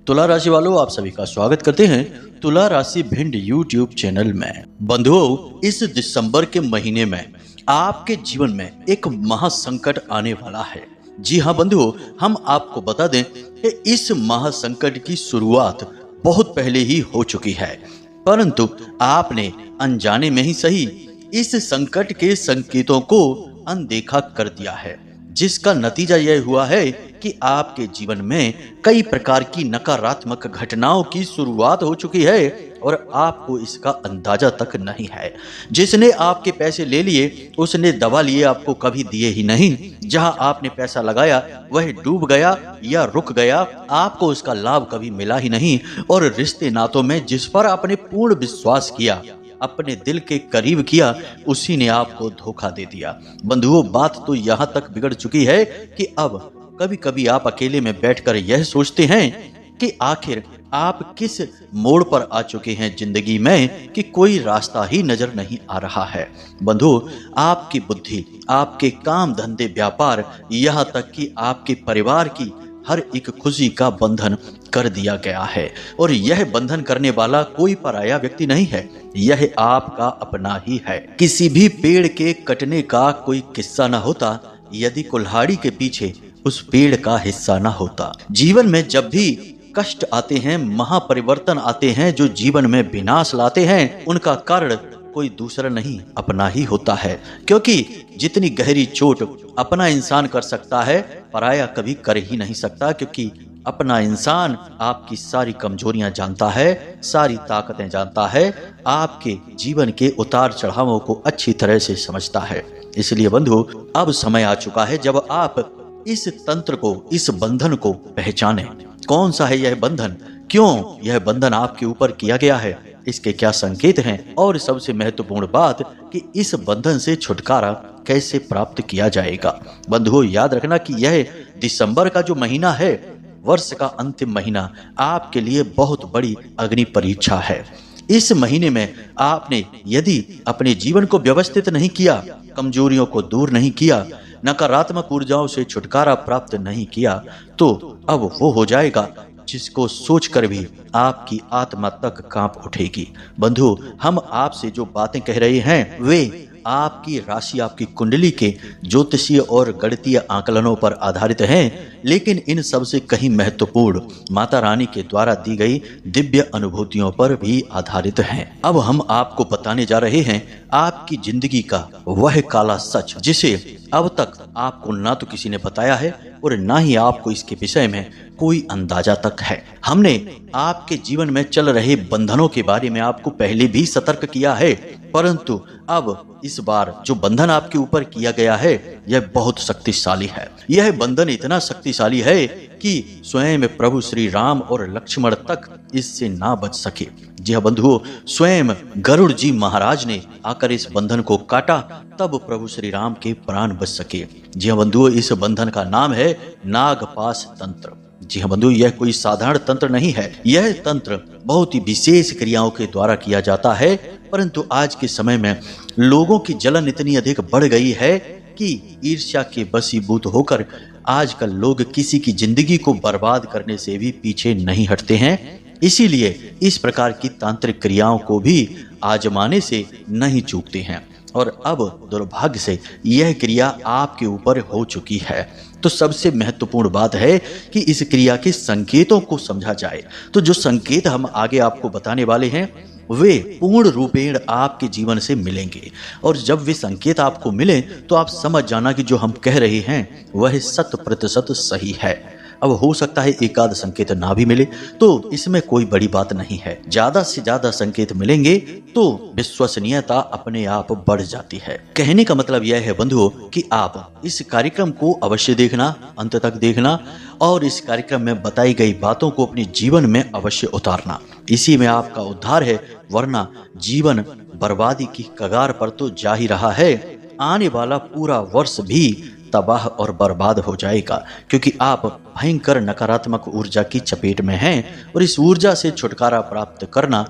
तुला राशि वालों, आप सभी का स्वागत करते हैं तुला राशि भिंड यूट्यूब चैनल में। बंधुओं, इस दिसंबर के महीने में आपके जीवन में एक महासंकट आने वाला है। जी हाँ बंधुओं, हम आपको बता दें कि इस महासंकट की शुरुआत बहुत पहले ही हो चुकी है, परंतु आपने अनजाने में ही सही इस संकट के संकेतों को अनदेखा कर दिया है, जिसका नतीजा यह हुआ है कि आपके जीवन में कई प्रकार की नकारात्मक घटनाओं की शुरुआत हो चुकी है और आपको इसका अंदाजा तक नहीं है। जिसने आपके पैसे ले लिए उसने दवा लिए आपको कभी दिए ही नहीं। जहां आपने पैसा लगाया वह डूब गया या रुक गया, आपको उसका लाभ कभी मिला ही नहीं। और रिश्ते नातों में जिस पर आपने पूर्ण विश्वास किया, अपने दिल के करीब किया, उसी ने आपको धोखा दे दिया। बंधुओं, बात तो यहाँ तक बिगड़ चुकी है कि अब कभी कभी आप अकेले में बैठकर यह सोचते हैं कि आखिर आप किस मोड़ पर आ चुके हैं जिंदगी में कि कोई रास्ता ही नजर नहीं आ रहा है। बंधुओं, आपकी बुद्धि, आपके काम धंधे, व्यापार, यहाँ तक कि आपके परिवार की हर एक खुशी का बंधन कर दिया गया है। और यह बंधन करने वाला कोई पराया व्यक्ति नहीं है, यह आपका अपना ही है। किसी भी पेड़ के कटने का कोई किस्सा ना होता यदि कुल्हाड़ी के पीछे उस पेड़ का हिस्सा ना होता। जीवन में जब भी कष्ट आते हैं, महापरिवर्तन आते हैं जो जीवन में विनाश लाते हैं, उनका कारण कोई दूसरा नहीं, अपना ही होता है। क्योंकि जितनी गहरी चोट अपना इंसान कर सकता है, पराया कभी कर ही नहीं सकता। क्योंकि अपना इंसान आपकी सारी कमजोरियां जानता है, सारी ताकतें जानता है, आपके जीवन के उतार चढ़ावों को अच्छी तरह से समझता है। इसलिए बंधु, अब समय आ चुका है जब आप इस तंत्र को, इस बंधन को पहचानें। कौन सा है यह बंधन, क्यों यह बंधन आपके ऊपर किया गया है, इसके क्या संकेत हैं, और सबसे महत्वपूर्ण बात कि इस बंधन से छुटकारा कैसे प्राप्त किया जाएगा। बंधुओं, याद रखना कि यह दिसंबर का जो महीना है, वर्ष का अंतिम महीना, आपके लिए बहुत बड़ी अग्नि परीक्षा है। इस महीने में आपने यदि अपने जीवन को व्यवस्थित नहीं किया, कमजोरियों को दूर नहीं किया, नकारात्मक ऊर्जाओं से छुटकारा प्राप्त नहीं किया, तो अब वो हो जाएगा जिसको सोचकर भी आपकी आत्मा तक कांप उठेगी। बंधु, हम आपसे जो बातें कह रहे हैं वे आपकी राशि, आपकी कुंडली के ज्योतिषीय और गणितीय आकलनों पर आधारित हैं, लेकिन इन सबसे कहीं महत्वपूर्ण माता रानी के द्वारा दी गई दिव्य अनुभूतियों पर भी आधारित हैं। अब हम आपको बताने जा रहे हैं आपकी जिंदगी का वह काला सच, जिसे अब तक आपको ना तो किसी ने बताया है और ना ही आपको इसके विषय में कोई अंदाजा तक है। हमने आपके जीवन में चल रहे बंधनों के बारे में आपको पहले भी सतर्क किया है, परंतु अब इस बार जो बंधन आपके ऊपर किया गया है यह बहुत शक्तिशाली है। यह बंधन इतना शक्तिशाली है कि स्वयं प्रभु श्री राम और लक्ष्मण तक इससे ना बच सके। जी हाँ बंधुओं, स्वयं गरुड़ जी महाराज ने आकर इस बंधन को काटा, तब प्रभु श्री राम के प्राण बच सके। जी हाँ बंधुओं, इस बंधन का नाम है नागपाश तंत्र। जी हाँ बंधु, यह कोई साधारण तंत्र नहीं है। यह तंत्र बहुत ही विशेष क्रियाओं के द्वारा किया जाता है, परंतु आज के समय में लोगों की जलन इतनी अधिक बढ़ गई है कि ईर्ष्या के वशीभूत होकर आजकल लोग किसी की जिंदगी को बर्बाद करने से भी पीछे नहीं हटते हैं। इसीलिए इस प्रकार की तांत्रिक क्रियाओं को भी आजमाने से नहीं चूकते हैं। और अब दुर्भाग्य से यह क्रिया आपके ऊपर हो चुकी है। तो सबसे महत्वपूर्ण बात है कि इस क्रिया के संकेतों को समझा जाए। तो जो संकेत हम आगे आपको बताने वाले हैं वे पूर्ण रूपेण आपके जीवन से मिलेंगे, और जब वे संकेत आपको मिले तो आप समझ जाना कि जो हम कह रहे हैं वह 100% सही है। अब हो सकता है एक आध संकेत ना भी मिले, तो इसमें कोई बड़ी बात नहीं है। ज्यादा से ज्यादा संकेत मिलेंगे तो विश्वसनीयता अपने आप बढ़ जाती है। कहने का मतलब यह है बंधुओं कि आप इस कार्यक्रम को अवश्य देखना, अंत तक देखना, और इस कार्यक्रम में बताई गई बातों को अपने जीवन में अवश्य उतारना। इसी में आपका उद्धार है, वरना जीवन बर्बादी की कगार पर तो जा ही रहा है। आने वाला पूरा वर्ष भी तबाह और बर्बाद हो जाएगा, क्योंकि आप भयंकर नकारात्मक ऊर्जा की चपेट में हैं और इस ऊर्जा से छुटकारा प्राप्त करना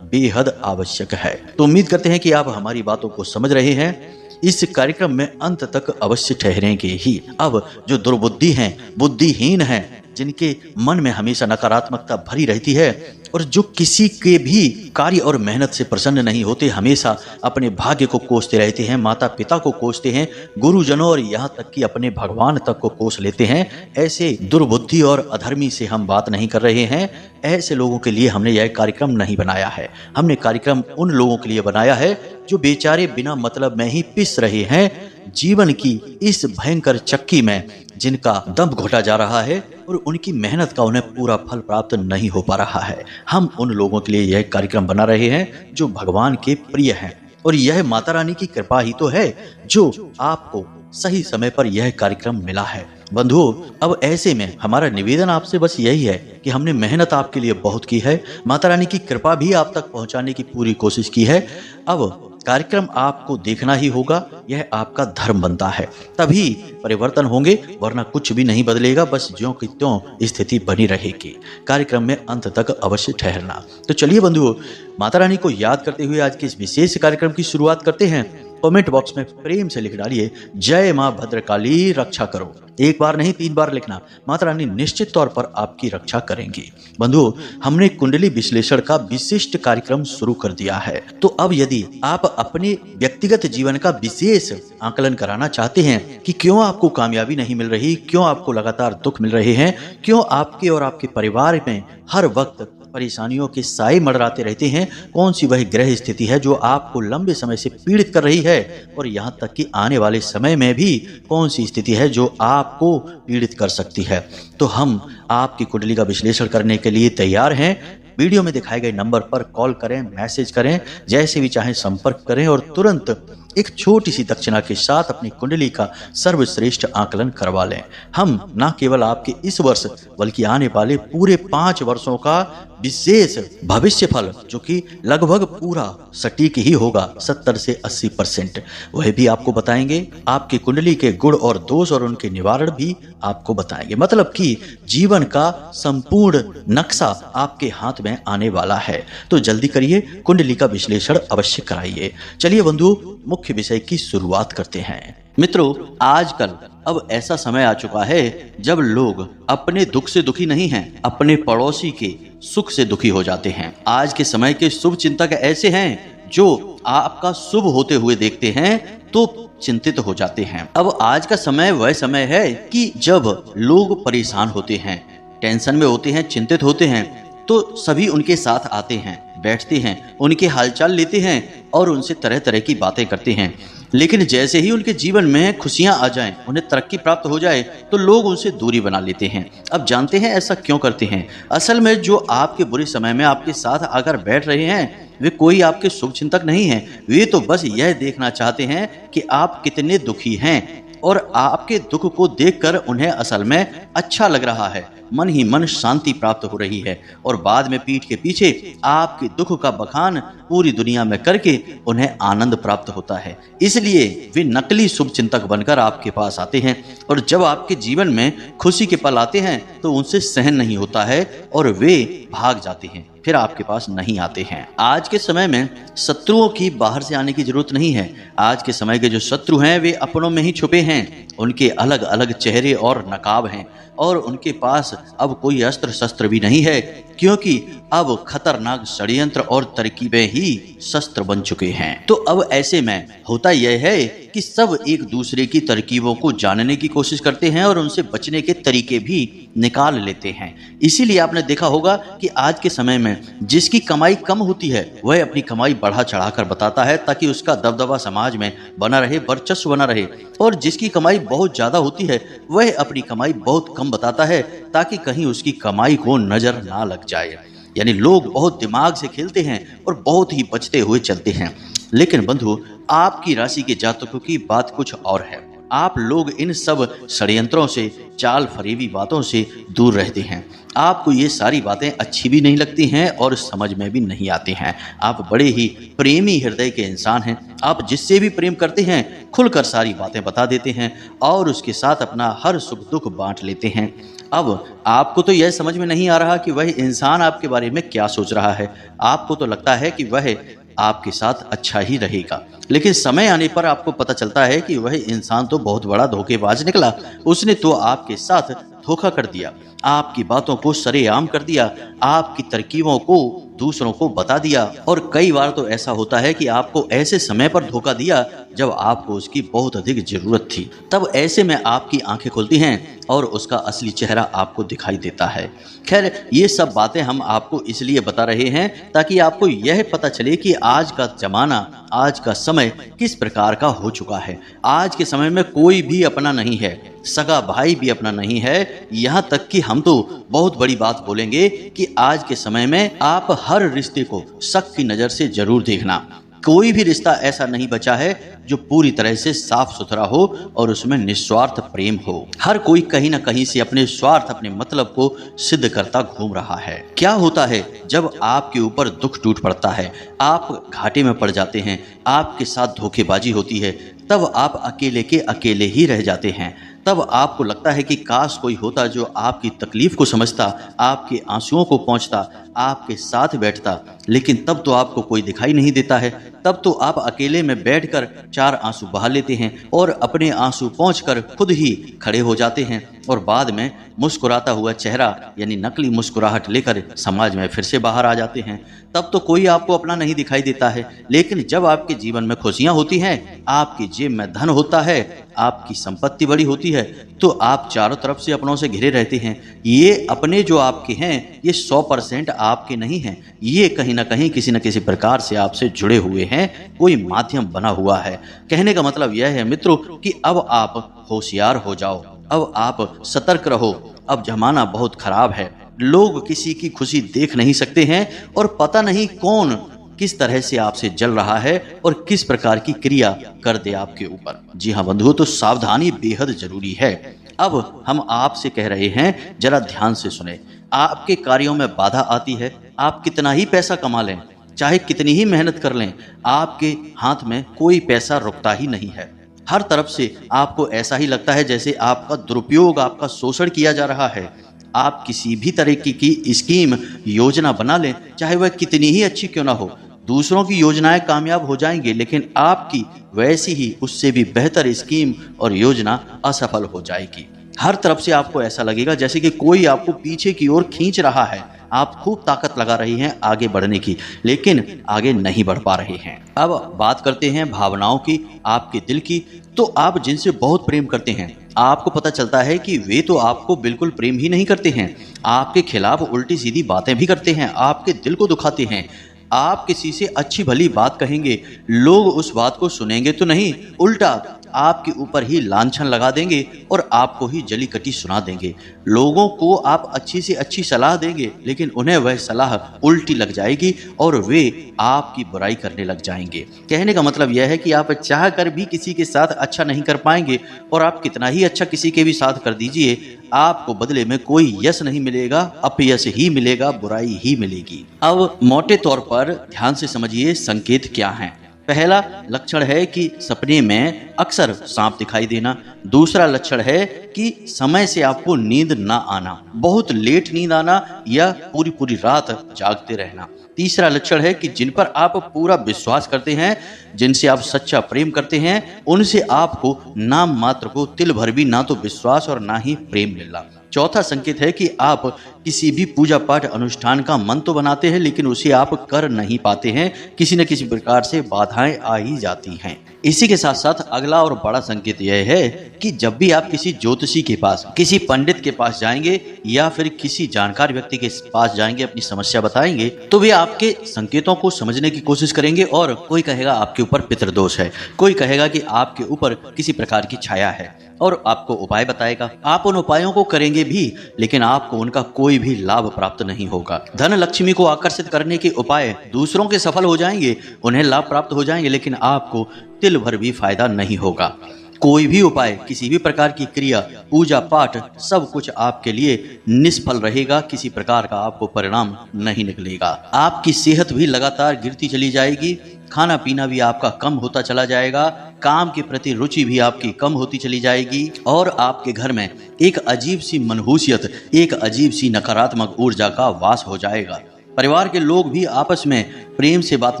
बेहद आवश्यक है। तो उम्मीद करते हैं कि आप हमारी बातों को समझ रहे हैं। इस कार्यक्रम में अंत तक अवश्य ठहरेंगे ही। अब जो दुर्बुद्धि हैं, बुद्धिहीन हैं, जिनके मन में हमेशा नकारात्मकता भरी रहती है और जो किसी के भी कार्य और मेहनत से प्रसन्न नहीं होते, हमेशा अपने भाग्य को कोसते रहते हैं, माता पिता को कोसते हैं, गुरुजनों और यहाँ तक कि अपने भगवान तक को कोस लेते हैं। ऐसे दुर्बुद्धि और अधर्मी से हम बात नहीं कर रहे हैं। ऐसे लोगों के लिए हमने यह कार्यक्रम नहीं बनाया है। हमने कार्यक्रम उन लोगों के लिए बनाया है जो बेचारे बिना मतलब में ही पिस रहे हैं जीवन की इस भयंकर चक्की में, जिनका दम घोटा जा रहा है और उनकी मेहनत का उन्हें पूरा फल प्राप्त नहीं हो पा रहा है। हम उन लोगों के लिए यह कार्यक्रम बना रहे हैं जो भगवान के प्रिय हैं, और यह माता रानी की कृपा ही तो है जो आपको सही समय पर यह कार्यक्रम मिला है। बंधुओं, अब ऐसे में हमारा निवेदन आपसे बस यही है कि हमने मेहनत आपके लिए बहुत की है, माता रानी की कृपा भी आप तक पहुंचाने की पूरी कोशिश की है। अब कार्यक्रम आपको देखना ही होगा, यह आपका धर्म बनता है, तभी परिवर्तन होंगे, वरना कुछ भी नहीं बदलेगा, बस ज्यों की त्यों स्थिति बनी रहेगी। कार्यक्रम में अंत तक अवश्य ठहरना। तो चलिए बंधुओं, माता रानी को याद करते हुए आज के इस विशेष कार्यक्रम की शुरुआत करते हैं। कमेंट बॉक्स में प्रेम से लिख डालिए, जय मां भद्रकाली रक्षा करो। एक बार नहीं 3 बार लिखना, माता रानी निश्चित तौर पर आपकी रक्षा करेंगी। बंधुओं, हमने कुंडली विश्लेषण का विशिष्ट कार्यक्रम शुरू कर दिया है। तो अब यदि आप अपने व्यक्तिगत जीवन का विशेष आकलन कराना चाहते हैं कि क्यों आपको कामयाबी नहीं मिल रही, क्यों आपको लगातार दुख मिल रहे हैं, क्यों आपके और आपके परिवार में हर वक्त परेशानियों के साए मंडराते रहते हैं, कौन सी वह ग्रह स्थिति है जो आपको लंबे समय से पीड़ित कर रही है, और यहाँ तक कि आने वाले समय में भी कौन सी स्थिति है जो आपको पीड़ित कर सकती है, तो हम आपकी कुंडली का विश्लेषण करने के लिए तैयार हैं। वीडियो में दिखाए गए नंबर पर कॉल करें, मैसेज करें, जैसे भी चाहें संपर्क करें और तुरंत एक छोटी सी दक्षिणा के साथ अपनी कुंडली का सर्वश्रेष्ठ आकलन करवा लें। हम न केवल आपके इस वर्ष बल्कि आने वाले पूरे 5 वर्षों का विशेष भविष्य फल, जो कि लगभग पूरा सटीक ही होगा 70 से 80%, वह भी आपको बताएंगे। आपकी कुंडली के गुण और दोष और उनके निवारण भी आपको बताएंगे। मतलब कि जीवन का संपूर्ण नक्शा आपके हाथ में आने वाला है। तो जल्दी करिए, कुंडली का विश्लेषण अवश्य कराइए। चलिए बंधु, मुख्य विषय की शुरुआत करते हैं। मित्रों, आजकल अब ऐसा समय आ चुका है जब लोग अपने दुख से दुखी नहीं हैं, अपने पड़ोसी के सुख से दुखी हो जाते हैं। आज के समय के शुभ चिंतक ऐसे हैं जो आपका शुभ होते हुए देखते हैं तो चिंतित हो जाते हैं। अब आज का समय वह समय है कि जब लोग परेशान होते हैं, टेंशन में होते हैं, चिंतित होते हैं, तो सभी उनके साथ आते हैं, बैठते हैं, उनके हालचाल लेते हैं और उनसे तरह तरह की बातें करते हैं। लेकिन जैसे ही उनके जीवन में खुशियां आ जाएं, उन्हें तरक्की प्राप्त हो जाए, तो लोग उनसे दूरी बना लेते हैं। अब जानते हैं ऐसा क्यों करते हैं? असल में जो आपके बुरे समय में आपके साथ आकर बैठ रहे हैं वे कोई आपके शुभ चिंतक नहीं हैं। वे तो बस यह देखना चाहते हैं कि आप कितने दुखी हैं, और आपके दुख को देखकर उन्हें असल में अच्छा लग रहा है, मन ही मन शांति प्राप्त हो रही है, और बाद में पीठ के पीछे आपके दुख का बखान पूरी दुनिया में करके उन्हें आनंद प्राप्त होता है। इसलिए वे नकली शुभ चिंतक बनकर आपके पास आते हैं, और जब आपके जीवन में खुशी के पल आते हैं तो उनसे सहन नहीं होता है और वे भाग जाते हैं, फिर आपके पास नहीं आते हैं। आज के समय में शत्रुओं की बाहर से आने की जरूरत नहीं है। आज के समय के जो शत्रु हैं वे अपनों में ही छुपे हैं, उनके अलग अलग चेहरे और नकाब हैं, और उनके पास अब कोई अस्त्र शस्त्र भी नहीं है, क्योंकि अब खतरनाक षड्यंत्र और तरकीबें ही शस्त्र बन चुके हैं। तो अब ऐसे में होता यह है कि सब एक दूसरे की तरकीबों को जानने की कोशिश करते हैं और उनसे बचने के तरीके भी निकाल लेते हैं। इसीलिए आपने देखा होगा कि आज के समय में जिसकी कमाई कम होती है वह अपनी कमाई बढ़ा चढ़ाकर बताता है, ताकि उसका दबदबा समाज में बना रहे, वर्चस्व बना रहे, और जिसकी कमाई बहुत ज्यादा होती है वह अपनी कमाई बहुत कम बताता है, ताकि कहीं उसकी कमाई को नजर ना लग जाए। यानी लोग बहुत दिमाग से खेलते हैं और बहुत ही बचते हुए चलते हैं। लेकिन बंधु, आपकी राशि के जातकों की बात कुछ और है। आप लोग इन सब षड्यंत्रों से, चाल फरेबी बातों से दूर रहते हैं। आपको ये सारी बातें अच्छी भी नहीं लगती हैं और समझ में भी नहीं आती हैं। आप बड़े ही प्रेमी हृदय के इंसान हैं। आप जिससे भी प्रेम करते हैं खुलकर सारी बातें बता देते हैं और उसके साथ अपना हर सुख दुख बांट लेते हैं। अब आपको तो यह समझ में नहीं आ रहा कि वह इंसान आपके बारे में क्या सोच रहा है। आपको तो लगता है कि वह आपके साथ अच्छा ही रहेगा, लेकिन समय आने पर आपको पता चलता है कि वह इंसान तो बहुत बड़ा धोखेबाज निकला। उसने तो आपके साथ धोखा कर दिया, आपकी बातों को सरेआम कर दिया, आपकी तरकीबों को दूसरों को बता दिया। और कई बार तो ऐसा होता है कि आपको ऐसे समय पर धोखा दिया जब आपको उसकी बहुत अधिक जरूरत थी। तब ऐसे में आपकी आंखें खुलती हैं और उसका असली चेहरा आपको दिखाई देता है। खैर, ये सब बातें हम आपको इसलिए बता रहे हैं ताकि आपको यह पता चले कि आज का जमाना, आज का समय किस प्रकार का हो चुका है। आज के समय में कोई भी अपना नहीं है, सगा भाई भी अपना नहीं है। यहाँ तक कि हम तो बहुत बड़ी बात बोलेंगे कि आज के समय में आप हर रिश्ते को शक की नज़र से जरूर देखना। कोई भी रिश्ता ऐसा नहीं बचा है जो पूरी तरह से साफ सुथरा हो और उसमें निस्वार्थ प्रेम हो। हर कोई कहीं ना कहीं से अपने स्वार्थ, अपने मतलब को सिद्ध करता घूम रहा है। क्या होता है जब आपके ऊपर दुख टूट पड़ता है, आप घाटे में पड़ जाते हैं, आपके साथ धोखेबाजी होती है, तब आप अकेले के अकेले ही रह जाते हैं। तब आपको लगता है कि काश कोई होता जो आपकी तकलीफ को समझता, आपके आंसुओं को पहुंचता, आपके साथ बैठता। लेकिन तब तो आपको कोई दिखाई नहीं देता है। तब तो आप अकेले में बैठकर 4 आंसू बहा लेते हैं और अपने आंसू पहुंचकर खुद ही खड़े हो जाते हैं और बाद में मुस्कुराता हुआ चेहरा यानी नकली मुस्कुराहट लेकर समाज में फिर से बाहर आ जाते हैं। तब तो कोई आपको अपना नहीं दिखाई देता है। लेकिन जब आपके जीवन में खुशियां होती हैं, आपकी जेब में धन होता है, आपकी संपत्ति बड़ी होती है, तो आप चारों तरफ से अपनों से घिरे रहते हैं। ये अपने जो आपके हैं, ये 100% आपके नहीं हैं। ये कहीं ना कहीं किसी न किसी प्रकार से आपसे जुड़े हुए हैं, कोई माध्यम बना हुआ है। कहने का मतलब यह है मित्रों कि अब आप होशियार हो जाओ, अब आप सतर्क रहो। अब जमाना बहुत खराब है, लोग किसी की खुशी देख नहीं सकते हैं और पता नहीं कौन किस तरह से आपसे जल रहा है और किस प्रकार की क्रिया कर दे आपके ऊपर। जी हाँ बंधुओं, तो सावधानी बेहद जरूरी है। अब हम आपसे कह रहे हैं, जरा ध्यान से सुने। आपके कार्यों में बाधा आती है, आप कितना ही पैसा कमा लें, चाहे कितनी ही मेहनत कर लें, आपके हाथ में कोई पैसा रुकता ही नहीं है। हर तरफ से आपको ऐसा ही लगता है जैसे आपका दुरुपयोग, आपका शोषण किया जा रहा है। आप किसी भी तरीके की स्कीम, योजना बना लें, चाहे वह कितनी ही अच्छी क्यों ना हो, दूसरों की योजनाएं कामयाब हो जाएंगी, लेकिन आपकी वैसी ही उससे भी बेहतर स्कीम और योजना असफल हो जाएगी। हर तरफ से आपको ऐसा लगेगा जैसे कि कोई आपको पीछे की ओर खींच रहा है। आप खूब ताकत लगा रही हैं आगे बढ़ने की, लेकिन आगे नहीं बढ़ पा रहे हैं। अब बात करते हैं भावनाओं की, आपके दिल की। तो आप जिनसे बहुत प्रेम करते हैं, आपको पता चलता है कि वे तो आपको बिल्कुल प्रेम ही नहीं करते हैं, आपके खिलाफ उल्टी सीधी बातें भी करते हैं, आपके दिल को दुखाते हैं। आप किसी से अच्छी भली बात कहेंगे, लोग उस बात को सुनेंगे तो नहीं, उल्टा आपके ऊपर ही लांछन लगा देंगे और आपको ही जली कटी सुना देंगे। लोगों को आप अच्छी से अच्छी सलाह देंगे, लेकिन उन्हें वह सलाह उल्टी लग जाएगी और वे आपकी बुराई करने लग जाएंगे। कहने का मतलब यह है कि आप चाह कर भी किसी के साथ अच्छा नहीं कर पाएंगे, और आप कितना ही अच्छा किसी के भी साथ कर दीजिए, आपको बदले में कोई यश नहीं मिलेगा, अपयश ही मिलेगा, बुराई ही मिलेगी। अब मोटे तौर पर ध्यान से समझिए संकेत क्या हैं। पहला लक्षण है कि सपने में अक्सर सांप दिखाई देना। दूसरा लक्षण है कि समय से आपको नींद ना आना, बहुत लेट नींद आना या पूरी पूरी रात जागते रहना। तीसरा लक्षण है कि जिन पर आप पूरा विश्वास करते हैं, जिनसे आप सच्चा प्रेम करते हैं, उनसे आपको नाम मात्र को तिल भर भी ना तो विश्वास और ना ही प्रेम मिलना। चौथा संकेत है कि आप किसी भी पूजा पाठ अनुष्ठान का मन तो बनाते हैं, लेकिन उसे आप कर नहीं पाते हैं, किसी न किसी प्रकार से बाधाएं आ ही जाती हैं। इसी के साथ साथ अगला और बड़ा संकेत यह है कि जब भी आप किसी ज्योतिषी के पास, किसी पंडित के पास जाएंगे या फिर किसी जानकार व्यक्ति के पास जाएंगे, अपनी समस्या बताएंगे, तो वे आपके संकेतों को समझने की कोशिश करेंगे। और कोई कहेगा आपके ऊपर पितृदोष है, कोई कहेगा कि आपके ऊपर किसी प्रकार की छाया है और आपको उपाय बताएगा। आप उन उपायों को करेंगे भी, लेकिन आपको उनका कोई भी लाभ प्राप्त नहीं होगा। धन लक्ष्मी को आकर्षित करने के उपाय दूसरों के सफल हो जाएंगे, उन्हें लाभ प्राप्त हो जाएंगे, लेकिन आपको तिल भर भी फायदा नहीं होगा। कोई भी उपाय, किसी भी प्रकार की क्रिया, पूजा पाठ, सब कुछ आपके लिए निष्फल रहेगा, किसी प्रकार का आपको परिणाम नहीं निकलेगा। आपकी सेहत भी लगातार गिरती चली जाएगी, खाना पीना भी आपका कम होता चला जाएगा, काम के प्रति रुचि भी आपकी कम होती चली जाएगी, और आपके घर में एक अजीब सी मनहूसियत, एक अजीब सी नकारात्मक ऊर्जा का वास हो जाएगा। परिवार के लोग भी आपस में प्रेम से बात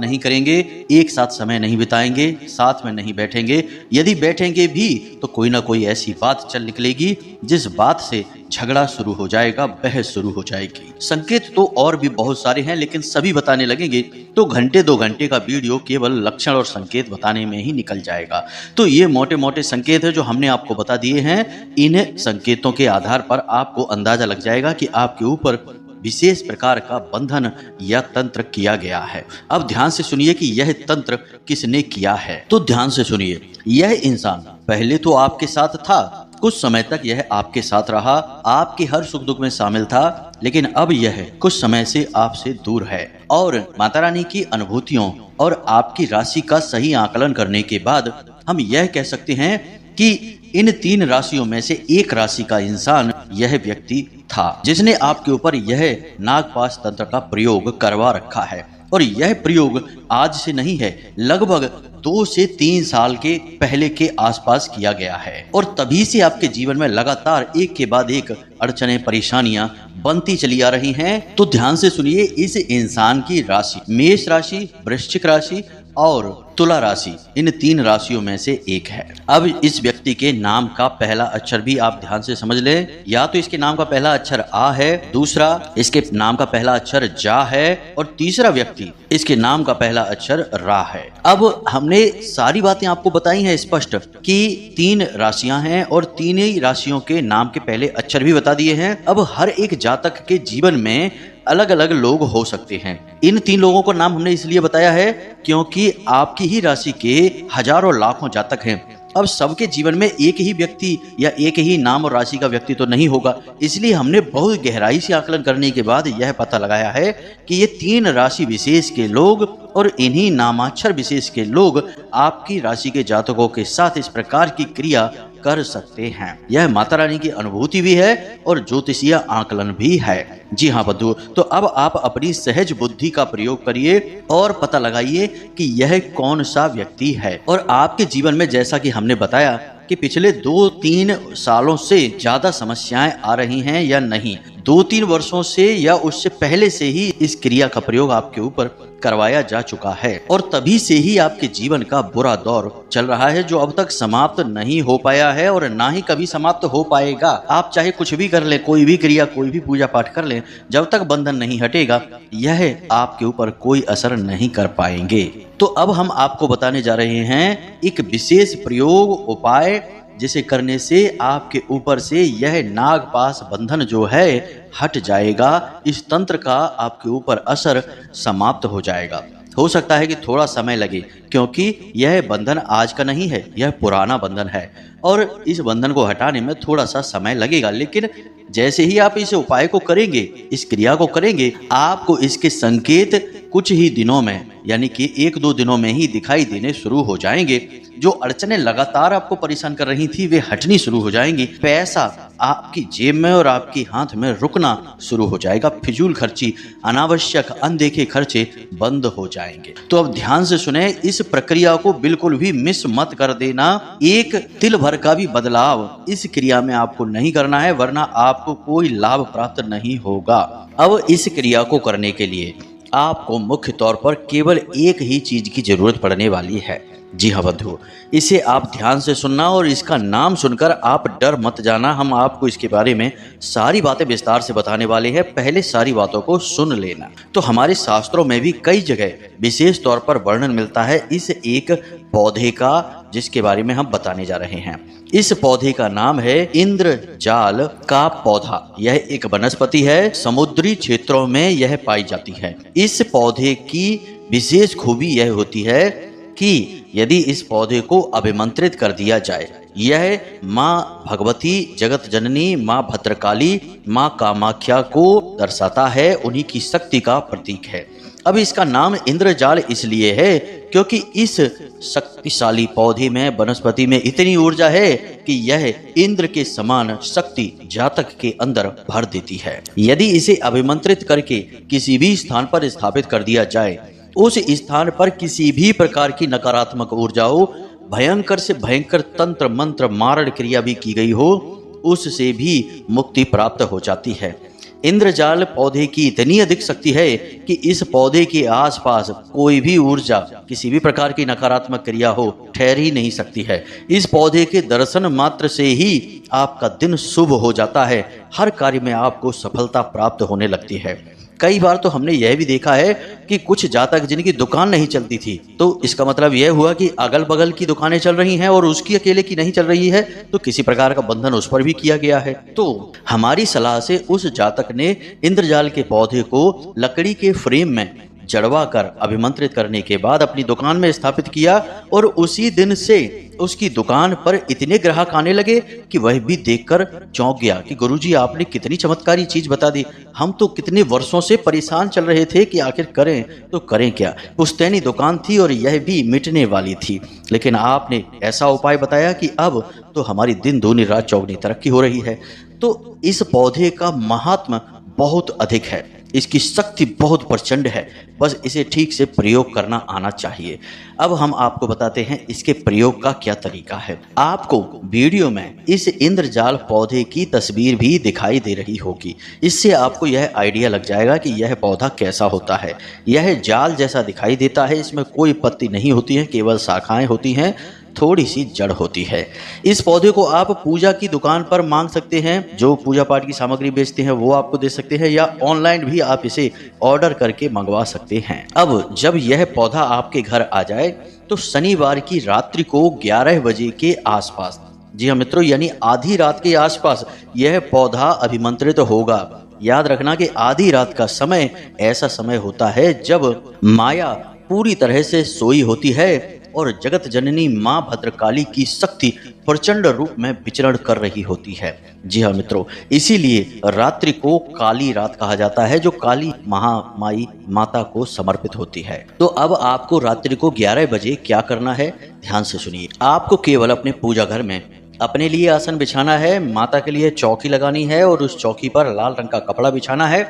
नहीं करेंगे, एक साथ समय नहीं बिताएंगे, साथ में नहीं बैठेंगे। यदि बैठेंगे भी तो कोई ना कोई ऐसी बात चल निकलेगी जिस बात से झगड़ा शुरू हो जाएगा, बहस शुरू हो जाएगी। संकेत तो और भी बहुत सारे हैं, लेकिन सभी बताने लगेंगे तो घंटे 2 घंटे का वीडियो केवल लक्षण और संकेत बताने में ही निकल जाएगा। तो ये मोटे मोटे संकेत है जो हमने आपको बता दिए हैं। इन संकेतों के आधार पर आपको अंदाजा लग जाएगा कि आपके ऊपर विशेष प्रकार का बंधन या तंत्र किया गया है। अब ध्यान से सुनिए कि यह तंत्र किसने किया है। तो ध्यान से सुनिए, यह इंसान पहले तो आपके साथ था, कुछ समय तक यह आपके साथ रहा, आपके हर सुख दुख में शामिल था, लेकिन अब यह कुछ समय से आपसे दूर है। और माता रानी की अनुभूतियों और आपकी राशि का सही आकलन करने के बाद हम यह कह सकते हैं कि इन 3 राशियों में से एक राशि का इंसान यह व्यक्ति था जिसने आपके ऊपर यह नागपाश तंत्र का प्रयोग करवा रखा है। और यह प्रयोग आज से नहीं है, लगभग 2 से 3 साल के पहले के आसपास किया गया है। और तभी से आपके जीवन में लगातार एक के बाद एक अड़चने, परेशानियां बनती चली आ रही हैं। तो ध्यान से सुनिए, इस इंसान की राशि मेष राशि, वृश्चिक राशि और तुला राशि, इन 3 राशियों में से एक है। अब इस व्यक्ति के नाम का पहला अक्षर भी आप ध्यान से समझ लें। या तो इसके नाम का पहला अक्षर आ है, दूसरा इसके नाम का पहला अक्षर जा है, और तीसरा व्यक्ति इसके नाम का पहला अक्षर रा है। अब हमने सारी बातें आपको बताई हैं स्पष्ट कि 3 राशियां हैं और 3 ही राशियों के नाम के पहले अक्षर भी बता दिए हैं। अब हर एक जातक के जीवन में अलग अलग लोग हो सकते हैं। इन 3 लोगों को नाम हमने इसलिए बताया है क्योंकि आपकी ही राशि के हजारों लाखों जातक हैं। अब सबके जीवन में एक ही व्यक्ति या एक ही नाम और राशि का व्यक्ति तो नहीं होगा, इसलिए हमने बहुत गहराई से आकलन करने के बाद यह पता लगाया है कि ये 3 राशि विशेष के लोग और इन्हीं नामाक्षर विशेष के लोग आपकी राशि के जातकों के साथ इस प्रकार की क्रिया कर सकते हैं। यह माता रानी की अनुभूति भी है और ज्योतिषीय आकलन भी है। जी हाँ बंधु, तो अब आप अपनी सहज बुद्धि का प्रयोग करिए और पता लगाइए कि यह कौन सा व्यक्ति है। और आपके जीवन में जैसा कि हमने बताया कि पिछले 2-3 सालों से ज्यादा समस्याएं आ रही हैं या नहीं, 2-3 वर्षों से या उससे पहले से ही इस क्रिया का प्रयोग आपके ऊपर करवाया जा चुका है और तभी से ही आपके जीवन का बुरा दौर चल रहा है जो अब तक समाप्त नहीं हो पाया है और ना ही कभी समाप्त हो पाएगा। आप चाहे कुछ भी कर लें, कोई भी क्रिया, कोई भी पूजा पाठ कर लें, जब तक बंधन नहीं हटेगा यह आपके ऊपर कोई असर नहीं कर पाएंगे। तो अब हम आपको बताने जा रहे हैं एक विशेष प्रयोग, उपाय, जिसे करने से आपके ऊपर से यह नागपाश बंधन जो है हट जाएगा। इस तंत्र का आपके ऊपर असर समाप्त हो जाएगा। हो सकता है कि थोड़ा समय लगे क्योंकि यह बंधन आज का नहीं है, यह पुराना बंधन है और इस बंधन को हटाने में थोड़ा सा समय लगेगा। लेकिन जैसे ही आप इस उपाय को करेंगे, इस क्रिया को करेंगे, आपको इसके संकेत कुछ ही दिनों में यानी कि 1-2 दिनों में ही दिखाई देने शुरू हो जाएंगे। जो अड़चने लगातार आपको परेशान कर रही थी वे हटनी शुरू हो जाएंगी। पैसा आपकी जेब में और आपके हाथ में रुकना शुरू हो जाएगा। फिजूल खर्ची, अनावश्यक अनदेखे खर्चे बंद हो जाएंगे। तो अब ध्यान से सुने, इस प्रक्रिया को बिल्कुल भी मिस मत कर देना। एक तिल भर का भी बदलाव इस क्रिया में आपको नहीं करना है, वरना आपको कोई लाभ प्राप्त नहीं होगा। अब इस क्रिया को करने के लिए आपको मुख्य तौर पर केवल एक ही चीज की जरूरत पड़ने वाली है। जी हाँ बंधु, इसे आप ध्यान से सुनना और इसका नाम सुनकर आप डर मत जाना। हम आपको इसके बारे में सारी बातें विस्तार से बताने वाले हैं, पहले सारी बातों को सुन लेना। तो हमारे शास्त्रों में भी कई जगह विशेष तौर पर वर्णन मिलता है इस एक पौधे का, जिसके बारे में हम बताने जा रहे हैं। इस पौधे का नाम है इंद्रजाल का पौधा। यह एक वनस्पति है, समुद्री क्षेत्रों में यह पाई जाती है। इस पौधे की विशेष खूबी यह होती है कि यदि इस पौधे को अभिमंत्रित कर दिया जाए, यह माँ भगवती, जगत जननी, माँ भद्रकाली, माँ कामाख्या को दर्शाता है, उन्हीं की शक्ति का प्रतीक है। अब इसका नाम इंद्रजाल इसलिए है क्योंकि इस शक्तिशाली पौधे में, वनस्पति में इतनी ऊर्जा है कि यह इंद्र के समान शक्ति जातक के अंदर भर देती है। यदि इसे अभिमंत्रित करके किसी भी स्थान पर स्थापित कर दिया जाए, उस स्थान पर किसी भी प्रकार की नकारात्मक ऊर्जा हो, भयंकर से भयंकर तंत्र मंत्र मारण क्रिया भी की गई हो, उससे भी मुक्ति प्राप्त हो जाती है। इंद्रजाल पौधे की इतनी अधिक शक्ति है कि इस पौधे के आसपास कोई भी ऊर्जा, किसी भी प्रकार की नकारात्मक क्रिया हो, ठहर ही नहीं सकती है। इस पौधे के दर्शन मात्र से ही आपका दिन शुभ हो जाता है, हर कार्य में आपको सफलता प्राप्त होने लगती है। कई बार तो हमने यह भी देखा है कि कुछ जातक जिनकी दुकान नहीं चलती थी, तो इसका मतलब यह हुआ कि अगल बगल की दुकानें चल रही हैं और उसकी अकेले की नहीं चल रही है, तो किसी प्रकार का बंधन उस पर भी किया गया है। तो हमारी सलाह से उस जातक ने इंद्रजाल के पौधे को लकड़ी के फ्रेम में जड़वा कर अभिमंत्रित करने के बाद अपनी दुकान में स्थापित किया, और उसी दिन से उसकी दुकान पर इतने ग्राहक आने लगे कि वह भी देखकर चौंक गया कि गुरुजी आपने कितनी चमत्कारी चीज बता दी। हम तो कितने वर्षों से परेशान चल रहे थे कि आखिर करें तो करें क्या। पुश्तैनी दुकान थी और यह भी मिटने वाली थी, लेकिन आपने ऐसा उपाय बताया कि अब तो हमारी दिन दूनी रात चौगनी तरक्की हो रही है। तो इस पौधे का महात्म बहुत अधिक है, इसकी शक्ति बहुत प्रचंड है, बस इसे ठीक से प्रयोग करना आना चाहिए। अब हम आपको बताते हैं इसके प्रयोग का क्या तरीका है। आपको वीडियो में इस इंद्रजाल पौधे की तस्वीर भी दिखाई दे रही होगी, इससे आपको यह आइडिया लग जाएगा कि यह पौधा कैसा होता है। यह जाल जैसा दिखाई देता है, इसमें कोई पत्ती नहीं होती है, केवल शाखाएं होती हैं, थोड़ी सी जड़ होती है। इस पौधे को आप पूजा की दुकान पर मांग सकते हैं, जो पूजा पाठ की सामग्री बेचते हैं वो आपको दे सकते हैं, या ऑनलाइन भी आप इसे ऑर्डर करके मंगवा सकते हैं। अब जब यह पौधा आपके घर आ जाए तो शनिवार की रात्रि को 11 बजे के आसपास, जी हाँ मित्रों, यानी आधी रात के आसपास यह पौधा अभिमंत्रित होगा। याद रखना कि आधी रात का समय ऐसा समय होता है जब माया पूरी तरह से सोई होती है और जगत जननी मां भद्रकाली की शक्ति प्रचंड रूप में विचरण कर रही होती है। जी हाँ मित्रों, इसीलिए रात्रि को काली रात कहा जाता है, जो काली महामाई माता को समर्पित होती है। तो अब आपको रात्रि को 11 बजे क्या करना है, ध्यान से सुनिए। आपको केवल अपने पूजा घर में अपने लिए आसन बिछाना है, माता के लिए चौकी लगानी है और उस चौकी पर लाल रंग का कपड़ा बिछाना है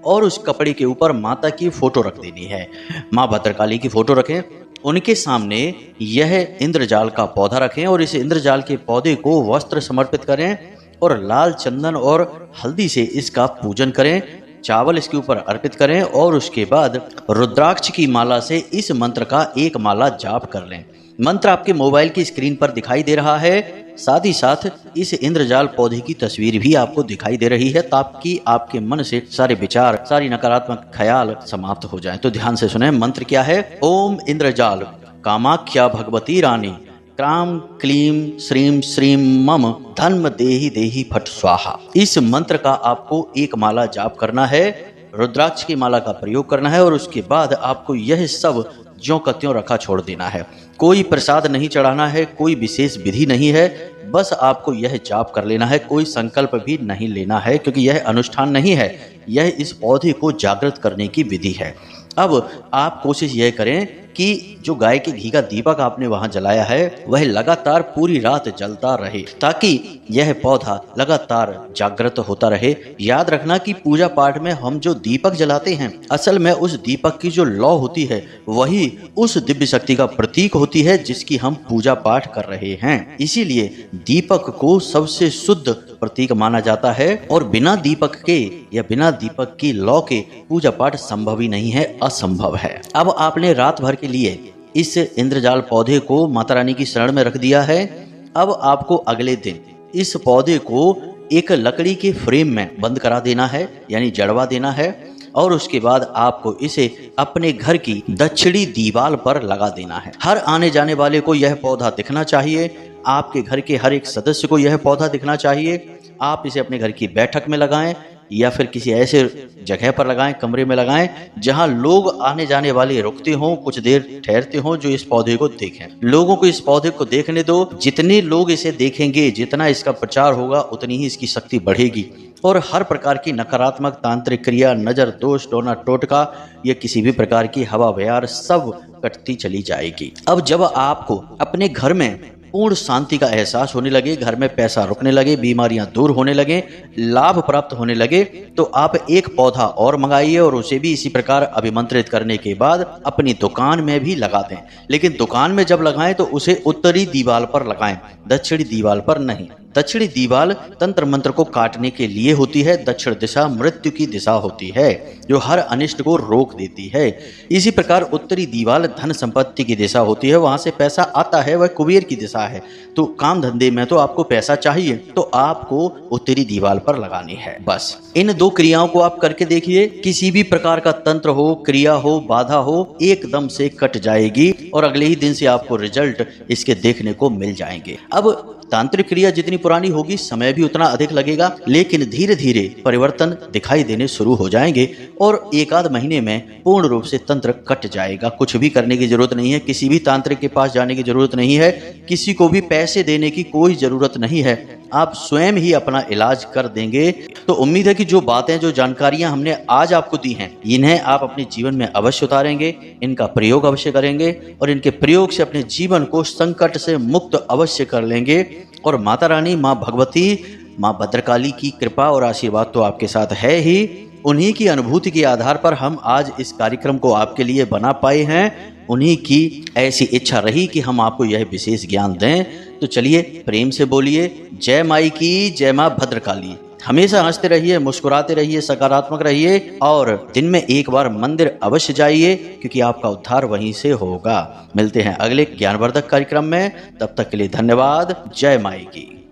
और उस कपड़े के ऊपर माता की फोटो रख देनी है। माँ भद्रकाली की फोटो रखें, उनके सामने यह इंद्रजाल का पौधा रखें और इस इंद्रजाल के पौधे को वस्त्र समर्पित करें और लाल चंदन और हल्दी से इसका पूजन करें, चावल इसके ऊपर अर्पित करें और उसके बाद रुद्राक्ष की माला से इस मंत्र का एक माला जाप कर लें। मंत्र आपके मोबाइल की स्क्रीन पर दिखाई दे रहा है, साथ ही साथ इस इंद्रजाल पौधे की तस्वीर भी आपको दिखाई दे रही है, ताकि आपके मन से सारे विचार, सारी नकारात्मक ख्याल समाप्त हो जाएं। तो ध्यान से सुने, मंत्र क्या है। ओम इंद्रजाल कामाख्या भगवती रानी क्राम क्लीम श्रीम श्रीम मम धन्म देहि देहि फट स्वाहा। इस मंत्र का आपको एक माला जाप करना है, रुद्राक्ष की माला का प्रयोग करना है और उसके बाद आपको यह सब ज्यों का त्यों रखा छोड़ देना है। कोई प्रसाद नहीं चढ़ाना है, कोई विशेष विधि नहीं है, बस आपको यह जाप कर लेना है। कोई संकल्प भी नहीं लेना है, क्योंकि यह अनुष्ठान नहीं है, यह इस पौधे को जागृत करने की विधि है। अब आप कोशिश यह करें कि जो गाय के घी का दीपक आपने वहां जलाया है वह लगातार पूरी रात जलता रहे, ताकि यह पौधा लगातार जागृत होता रहे। याद रखना कि पूजा पाठ में हम जो दीपक जलाते हैं, असल में उस दीपक की जो लौ होती है वही उस दिव्य शक्ति का प्रतीक होती है जिसकी हम पूजा पाठ कर रहे हैं। इसीलिए दीपक को सबसे शुद्ध प्रतीक माना जाता है और बिना दीपक के या बिना दीपक की लौ के पूजा पाठ संभव ही नहीं है, असंभव है। अब आपने रात भर के लिए इस इंद्रजाल पौधे को माता रानी की शरण में रख दिया है। अब आपको अगले दिन इस पौधे को एक लकड़ी के फ्रेम में बंद करा देना है, यानी जड़वा देना है, और उसके बाद आपको इसे अपने घर की दक्षिणी दीवार पर लगा देना है। हर आने जाने वाले को यह पौधा दिखना चाहिए, आपके घर के हर एक सदस्य को यह पौधा दिखना चाहिए। आप इसे अपने घर की बैठक में लगाएं या फिर किसी ऐसे जगह पर लगाएं, कमरे में लगाएं जहां लोग आने जाने वाले रुकते हों, कुछ देर ठहरते हों, जो इस पौधे को देखें। लोगों को इस पौधे को देखने दो, जितने लोग इसे देखेंगे, जितना इसका प्रचार होगा, उतनी ही इसकी शक्ति बढ़ेगी और हर प्रकार की नकारात्मक तांत्रिक क्रिया, नजर दोष, टोना टोटका या किसी भी प्रकार की हवा बयार सब कटती चली जाएगी। अब जब आपको अपने घर में पूर्ण शांति का एहसास होने लगे, घर में पैसा रुकने लगे, बीमारियां दूर होने लगे, लाभ प्राप्त होने लगे, तो आप एक पौधा और मंगाइए और उसे भी इसी प्रकार अभिमंत्रित करने के बाद अपनी दुकान में भी लगा दें। लेकिन दुकान में जब लगाएं तो उसे उत्तरी दीवार पर लगाएं, दक्षिणी दीवार पर नहीं। दक्षिणी दीवाल तंत्र मंत्र को काटने के लिए होती है। दक्षिण दिशा मृत्यु की दिशा होती है जो हर अनिष्ट को रोक देती है। इसी प्रकार उत्तरी दीवाल धन संपत्ति की दिशा होती है, वहां से पैसा आता है, वह कुबेर की दिशा है। तो काम धंधे में तो आपको पैसा चाहिए तो आपको उत्तरी दीवाल पर लगानी है। बस इन दो क्रियाओं को आप करके देखिए, किसी भी प्रकार का तंत्र हो, क्रिया हो, बाधा हो, एकदम से कट जाएगी और अगले ही दिन से आपको रिजल्ट इसके देखने को मिल जाएंगे। अब तांत्रिक क्रिया जितनी पुरानी होगी समय भी उतना अधिक लगेगा, लेकिन धीरे धीरे परिवर्तन दिखाई देने शुरू हो जाएंगे और एक आध महीने में पूर्ण रूप से तंत्र कट जाएगा। कुछ भी करने की जरूरत नहीं है, किसी भी तांत्रिक के पास जाने की जरूरत नहीं है, किसी को भी पैसे देने की कोई जरूरत नहीं है, आप स्वयं ही अपना इलाज कर देंगे। तो उम्मीद है कि जो बातें, जो जानकारियां हमने आज आपको दी हैं, इन्हें आप अपने जीवन में अवश्य उतारेंगे, इनका प्रयोग अवश्य करेंगे और इनके प्रयोग से अपने जीवन को संकट से मुक्त अवश्य कर लेंगे। और माता रानी, माँ भगवती, माँ भद्रकाली की कृपा और आशीर्वाद तो आपके साथ है ही। उन्हीं की अनुभूति के आधार पर हम आज इस कार्यक्रम को आपके लिए बना पाए हैं। उन्हीं की ऐसी इच्छा रही कि हम आपको यह विशेष ज्ञान दें। तो चलिए प्रेम से बोलिए, जय माई की, जय माँ भद्रकाली। हमेशा हंसते रहिए, मुस्कुराते रहिए, सकारात्मक रहिए और दिन में एक बार मंदिर अवश्य जाइए, क्योंकि आपका उद्धार वहीं से होगा। मिलते हैं अगले ज्ञानवर्धक कार्यक्रम में, तब तक के लिए धन्यवाद। जय माई की।